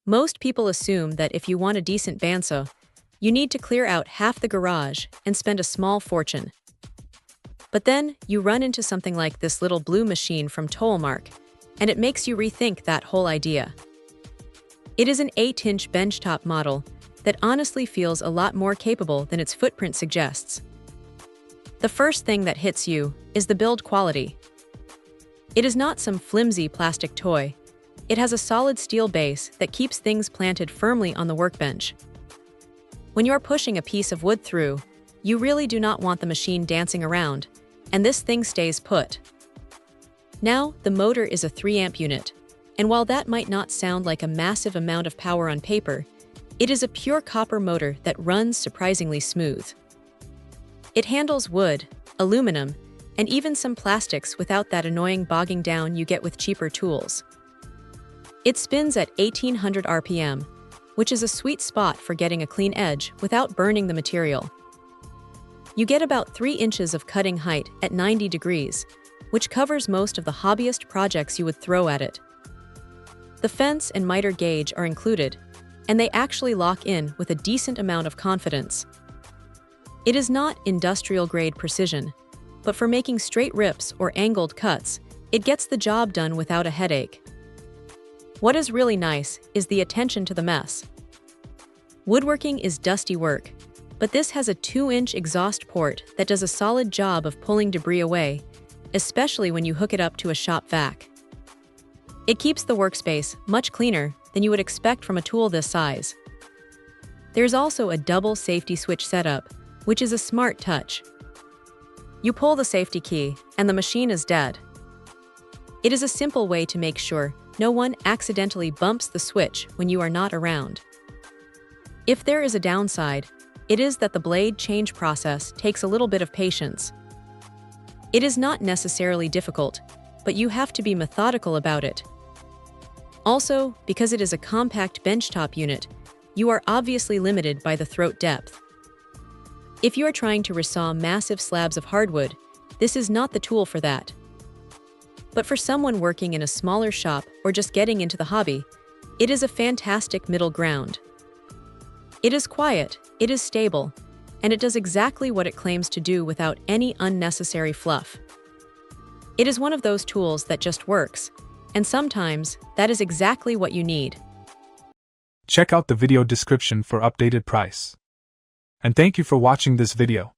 Most people assume that if you want a decent bandsaw, you need to clear out half the garage and spend a small fortune. But then you run into something like this little blue machine from Towallmark, and it makes you rethink that whole idea. It is an 8-inch benchtop model that honestly feels a lot more capable than its footprint suggests. The first thing that hits you is the build quality. It is not some flimsy plastic toy. It has a solid steel base that keeps things planted firmly on the workbench. When you're pushing a piece of wood through, you really do not want the machine dancing around, and this thing stays put. Now, the motor is a 3-amp unit, and while that might not sound like a massive amount of power on paper, it is a pure copper motor that runs surprisingly smooth. It handles wood, aluminum, and even some plastics without that annoying bogging down you get with cheaper tools. It spins at 1800 RPM, which is a sweet spot for getting a clean edge without burning the material. You get about 3 inches of cutting height at 90 degrees, which covers most of the hobbyist projects you would throw at it. The fence and miter gauge are included, and they actually lock in with a decent amount of confidence. It is not industrial-grade precision, but for making straight rips or angled cuts, it gets the job done without a headache. What is really nice is the attention to the mess. Woodworking is dusty work, but this has a 2-inch exhaust port that does a solid job of pulling debris away, especially when you hook it up to a shop vac. It keeps the workspace much cleaner than you would expect from a tool this size. There's also a double safety switch setup, which is a smart touch. You pull the safety key, and the machine is dead. It is a simple way to make sure no one accidentally bumps the switch when you are not around. If there is a downside, it is that the blade change process takes a little bit of patience. It is not necessarily difficult, but you have to be methodical about it. Also, because it is a compact benchtop unit, you are obviously limited by the throat depth. If you are trying to resaw massive slabs of hardwood, this is not the tool for that. But for someone working in a smaller shop or just getting into the hobby, it is a fantastic middle ground. It is quiet, it is stable, and it does exactly what it claims to do without any unnecessary fluff. It is one of those tools that just works, and sometimes that is exactly what you need. Check out the video description for updated price. And thank you for watching this video.